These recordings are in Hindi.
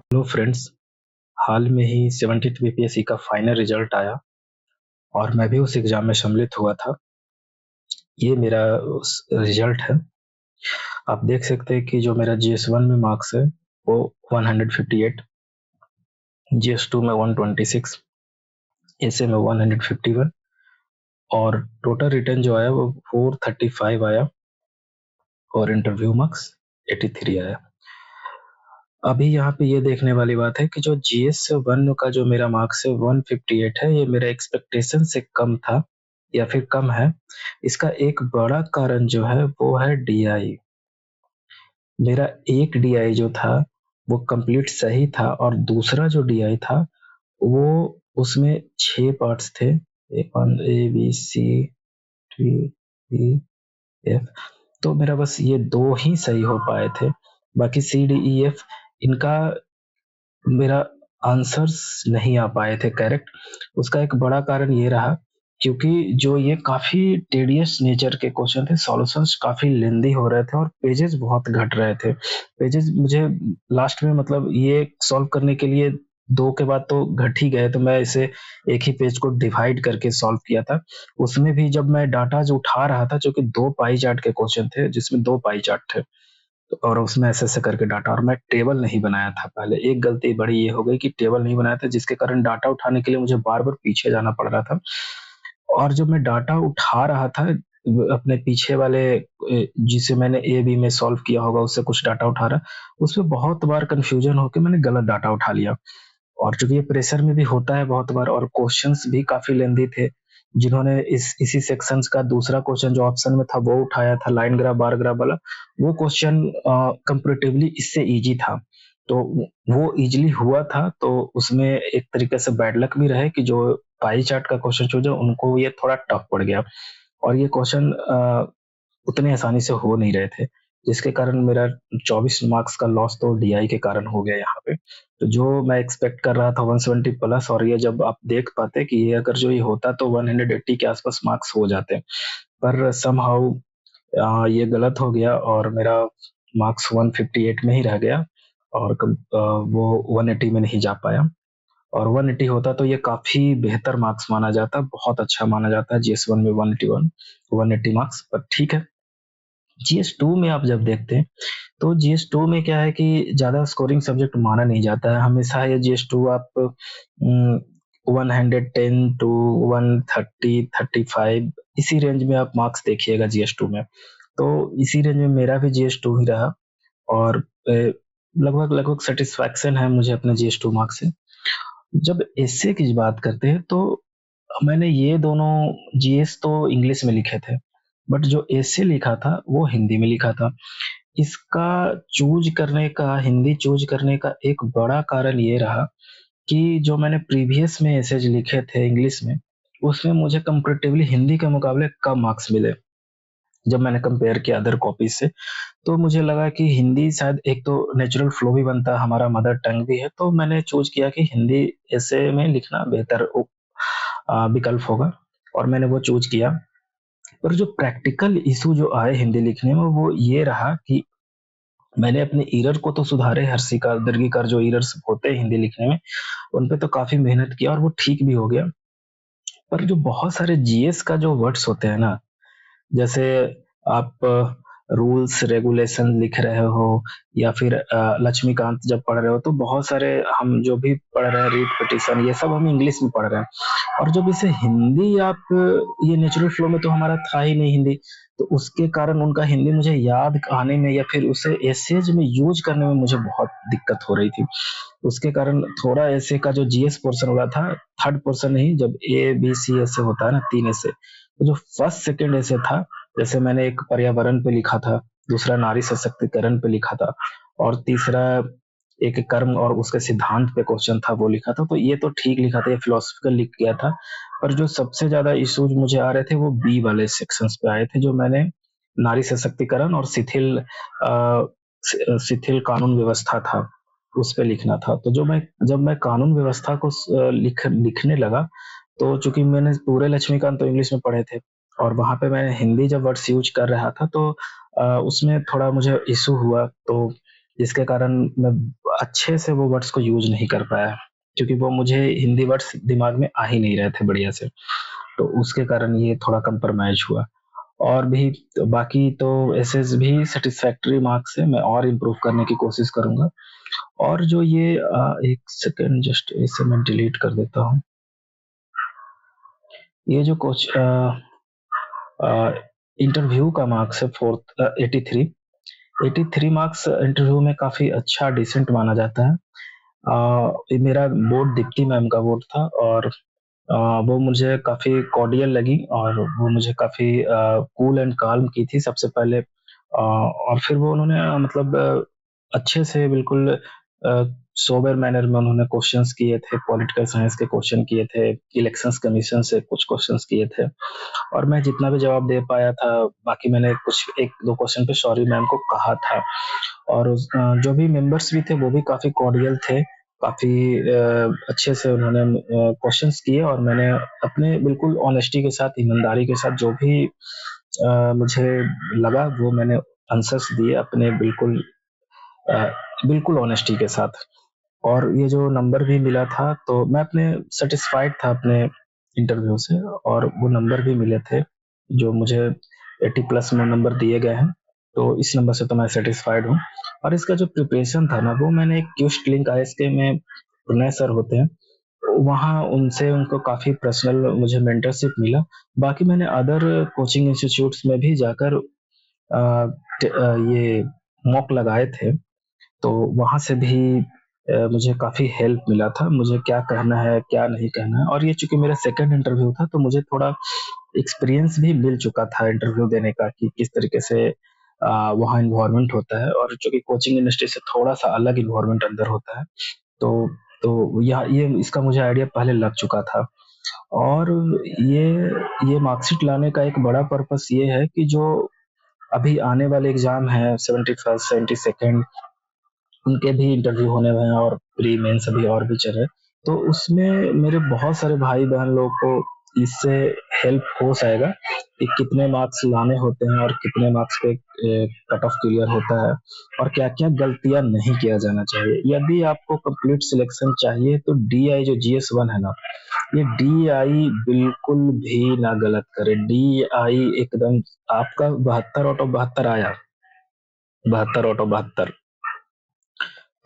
हेलो फ्रेंड्स, हाल में ही 70th बीपीएससी का फाइनल रिजल्ट आया और मैं भी उस एग्जाम में सम्मिलित हुआ था। ये मेरा उस रिजल्ट है। आप देख सकते हैं कि जो मेरा जीएस 1 में मार्क्स है वो 158, जीएस 2 में 126, एसए में 151 और टोटल रिटर्न जो आया वो 435 आया और इंटरव्यू मार्क्स 83 आया। अभी यहाँ पे ये देखने वाली बात है कि जो जीएस 1 का जो मेरा मार्क्स है 158 है, ये मेरा एक्सपेक्टेशन से कम था या फिर कम है। इसका एक बड़ा कारण जो है वो है डीआई। मेरा एक डीआई जो था वो कंप्लीट सही था और दूसरा जो डीआई था वो उसमें 6 पार्ट्स थे, A B C D E F. तो मेरा बस ये 2 ही सही हो पाए थे, बाकी सी डी ई एफ इनका मेरा आंसर्स नहीं आ पाए थे करेक्ट। उसका एक बड़ा कारण ये रहा क्योंकि जो ये काफ़ी टेडियस नेचर के क्वेश्चन थे, सॉल्यूशंस काफ़ी लेंदी हो रहे थे और पेजेस बहुत घट रहे थे। पेजेस मुझे लास्ट में मतलब ये सॉल्व करने के लिए 2 के बाद तो घट ही गए, तो मैं इसे एक ही पेज को डिवाइड करके सॉल्व किया था। उसमें भी जब मैं डाटा जो उठा रहा था, जो कि 2 पाई चार्ट के क्वेश्चन थे जिसमें 2 पाई चार्ट थे। और उसमें ऐसे-ऐसे करके डाटा, और मैं टेबल नहीं बनाया था पहले। एक गलती बड़ी ये हो गई कि टेबल नहीं बनाया था, जिसके कारण डाटा उठाने के लिए मुझे बार-बार पीछे जाना पड़ रहा था। और जब मैं डाटा उठा रहा था अपने पीछे वाले जिसे मैंने ए बी में सॉल्व किया होगा उससे कुछ डाटा उठा रहा, उसमें बहुत बार कन्फ्यूजन होके मैंने गलत डाटा उठा लिया। और चूंकि ये प्रेशर में भी होता है बहुत बार, और क्वेश्चंस भी काफी लेंदी थे। जिन्होंने इसी सेक्शंस का दूसरा क्वेश्चन जो ऑप्शन में था वो उठाया था, लाइन ग्राफ बार ग्राफ वाला, वो क्वेश्चन कंपैरेटिवली इससे इजी था। तो वो इजीली हुआ था, तो उसमें एक तरीके से बैड लक भी रहे कि जो पाई चार्ट का क्वेश्चन चूजा उनको ये थोड़ा टफ पड़ गया। और ये क्वेश्चन उतने आसानी से हो नहीं रहे थे, जिसके कारण मेरा 24 मार्क्स का लॉस तो डीआई के कारण हो गया यहाँ पे। तो जो मैं एक्सपेक्ट कर रहा था 170 प्लस, और ये जब आप देख पाते कि ये अगर जो ये होता तो 180 के आसपास मार्क्स हो जाते, पर समहाउ ये गलत हो गया और मेरा मार्क्स 158 में ही रह गया और वो 180 में नहीं जा पाया। और 180 होता तो ये काफी बेहतर मार्क्स माना जाता, बहुत अच्छा माना जाता है जीएस 1 में 181 180 मार्क्स। पर ठीक है, जीएस 2 में आप जब देखते हैं तो जीएस 2 में क्या है कि ज्यादा स्कोरिंग सब्जेक्ट माना नहीं जाता है हमेशा। ये जीएस 2 आप 110 टू 130-35 इसी रेंज में आप मार्क्स देखिएगा जीएस 2 में। तो इसी रेंज में मेरा भी जीएस 2 ही रहा और लगभग लगभग सेटिस्फैक्शन है मुझे अपने जीएस 2 मार्क्स से। जब एसए की बात करते हैं तो मैंने ये दोनों जीएस तो इंग्लिश में लिखे थे, बट जो एसए लिखा था वो हिंदी में लिखा था। इसका चूज करने का, हिंदी चूज करने का एक बड़ा कारण ये रहा कि जो मैंने प्रीवियस में एसेज लिखे थे इंग्लिश में, उसमें मुझे कंपैरेटिवली हिंदी के मुकाबले कम मार्क्स मिले। जब मैंने कंपेयर किया अदर कॉपीज से, तो मुझे लगा कि हिंदी शायद एक तो नेचुरल फ्लो भी बनता है, हमारा मदर टंग भी है, तो मैंने चूज किया कि हिंदी ऐसे में लिखना बेहतर विकल्प होगा और मैंने वो चूज किया। पर जो प्रैक्टिकल इशू जो आए हिंदी लिखने में वो ये रहा कि मैंने अपने एरर को तो सुधारे, हर्षिकार दीर्घिकार जो एरर्स होते हैं हिंदी लिखने में उन पे तो काफी मेहनत किया और वो ठीक भी हो गया। पर जो बहुत सारे जीएस का जो वर्ड्स होते हैं ना, जैसे आप रूल्स रेगुलेशन लिख रहे हो या फिर लक्ष्मीकांत जब पढ़ रहे हो, तो बहुत सारे हम जो भी पढ़ रहे हैं, रीट पिटिशन, ये सब हम इंग्लिश में पढ़ रहे हैं। और जब इसे हिंदी आप ये नेचुरल फ्लो में तो हमारा था ही नहीं हिंदी, तो उसके कारण उनका हिंदी मुझे याद आने में या फिर उसे एसेज में यूज करने में मुझे बहुत दिक्कत हो रही थी। उसके कारण थोड़ा ऐसे का जो जीएस पोर्शन वाला था, थर्ड पोर्शन नहीं, जब ए बी सी ऐसे होता है ना 3 ऐसे, तो जो फर्स्ट सेकंड ऐसे था, जैसे मैंने एक पर्यावरण पे लिखा था, दूसरा नारी सशक्तिकरण पे लिखा था और तीसरा एक कर्म और उसके सिद्धांत पे क्वेश्चन था वो लिखा था, तो ये तो ठीक लिखा था, ये फिलोसफिकल लिख गया था। पर जो सबसे ज्यादा इश्यूज मुझे आ रहे थे वो बी वाले सेक्शंस पे आए थे, जो मैंने नारी सशक्तिकरण और शिथिल कानून व्यवस्था था उस पे लिखना था। तो जब मैं कानून व्यवस्था को लिखने लगा, तो चूंकि मैंने पूरे लक्ष्मीकांत तो इंग्लिश में पढ़े थे और वहाँ पे मैं हिंदी जब वर्ड्स यूज़ कर रहा था तो उसमें थोड़ा मुझे इश्यू हुआ, तो जिसके कारण मैं अच्छे से वो वर्ड्स को यूज़ नहीं कर पाया, क्योंकि वो मुझे हिंदी वर्ड्स दिमाग में आ ही नहीं रहे थे बढ़िया से। तो उसके कारण ये थोड़ा कंप्रोमाइज़ हुआ। और भी तो बाकी तो ऐसे भी सैटिस्फैक्टरी मार्क्स है, मैं और इम्प्रूव करने की कोशिश करूँगा। और जो ये 1 सेकंड, जस्ट इसे मैं डिलीट कर देता हूँ। ये जो इंटरव्यू का मार्क्स है 83, 83 मार्क्स इंटरव्यू में काफ़ी अच्छा डिसेंट माना जाता है। ये मेरा बोर्ड दीप्ति मैम का बोर्ड था, और वो मुझे काफ़ी कॉर्डियल लगी, और वो मुझे काफ़ी कूल एंड काल्म की थी सबसे पहले। और फिर वो उन्होंने मतलब अच्छे से बिल्कुल सोबर मैनर में उन्होंने क्वेश्चंस किए थे, पॉलिटिकल साइंस के क्वेश्चन किए थे, इलेक्शंस कमीशन से कुछ क्वेश्चंस किए थे, और मैं जितना भी जवाब दे पाया था, बाकी मैंने कुछ 1-2 क्वेश्चन पे सॉरी मैम को कहा था। और जो भी मेंबर्स भी थे वो भी काफ़ी कॉर्डियल थे, काफ़ी अच्छे से उन्होंने क्वेश्चंस किए, और मैंने अपने बिल्कुल ऑनेस्टी के साथ, ईमानदारी के साथ जो भी मुझे लगा वो मैंने आंसर्स दिए अपने अ, बिल्कुल ऑनेस्टी के साथ। और ये जो नंबर भी मिला था तो मैं अपने सैटिस्फाइड था अपने इंटरव्यू से, और वो नंबर भी मिले थे जो मुझे 80 प्लस में नंबर दिए गए हैं। तो इस नंबर से तो मैं सैटिस्फाइड हूँ। और इसका जो प्रिपरेशन था ना, वो मैंने एक क्यूस्ट लिंक आईएसके में प्रणय सर होते हैं, वहाँ उनसे उनको काफ़ी पर्सनल मुझे मेंटरशिप मिला। बाकी मैंने अदर कोचिंग इंस्टीट्यूट्स में भी जाकर ये मॉक लगाए थे, तो वहाँ से भी मुझे काफ़ी हेल्प मिला था, मुझे क्या कहना है, क्या नहीं कहना है। और ये चूँकि मेरा सेकंड इंटरव्यू था, तो मुझे थोड़ा एक्सपीरियंस भी मिल चुका था इंटरव्यू देने का, कि किस तरीके से वहाँ एनवायरनमेंट होता है, और चूँकि कोचिंग इंडस्ट्री से थोड़ा-सा अलग एनवायरनमेंट अंदर होता है, तो यह ये इसका मुझे आइडिया पहले लग चुका था। और ये ये मार्कशीट लाने का एक बड़ा पर्पस ये है कि जो अभी आने वाले एग्ज़ाम हैं 71st, 72nd, उनके भी इंटरव्यू होने हुए हैं, और प्री मेंस अभी और भी चल रहे हैं। तो उसमें मेरे बहुत सारे भाई-बहन लोग को इससे हेल्प हो जाएगा कि कितने मार्क्स लाने होते हैं, और कितने मार्क्स पे कट ऑफ क्लियर होता है, और क्या-क्या गलतियाँ नहीं किया जाना चाहिए। यदि आपको कंप्लीट सिलेक्शन चाहिए तो डीआई जो जीएस-1 है ना, ये डीआई बिल्कुल भी ना गलत करे। डीआई एकदम आपका 72 आउट ऑफ 72 आया, 72 आउट ऑफ 72,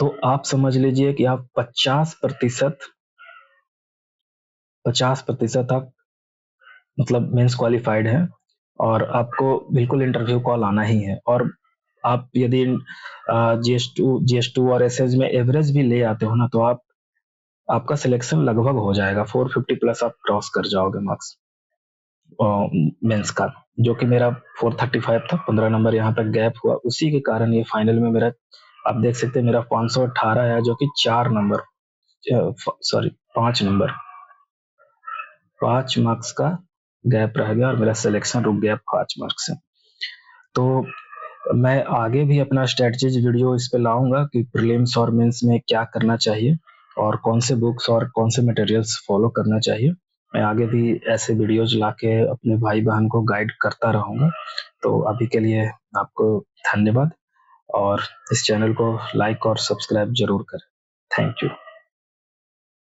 तो आप समझ लीजिए कि आप 50% आप मतलब मेंस क्वालिफाइड हैं, और आपको बिल्कुल इंटरव्यू कॉल आना ही है। और आप यदि जीएस टू और एसएस में एवरेज भी ले आते हो ना, तो आपका सिलेक्शन लगभग हो जाएगा, 450 प्लस आप क्रॉस कर जाओगे मार्क्स मेंस का, जो कि मेरा 435 था। 15 नंबर यहाँ पे गैप हुआ, उसी के कारण ये फाइनल में मेरा, आप देख सकते हैं, मेरा 518 है, जो कि 4 नंबर, सॉरी 5 नंबर, 5 मार्क्स का गैप रह गया, और मेरा सिलेक्शन रुक गया 5 मार्क्स से। तो मैं आगे भी अपना स्ट्रेटजीज वीडियो इस पे लाऊंगा कि प्रीलिम्स और मेंस में क्या करना चाहिए, और कौन से बुक्स और कौन से मटेरियल्स फॉलो करना चाहिए। मैं आगे भी ऐसे वीडियोज लाके अपने भाई बहन को गाइड करता रहूंगा। तो अभी के लिए आपको धन्यवाद, और इस चैनल को लाइक और सब्सक्राइब जरूर करें। Thank you.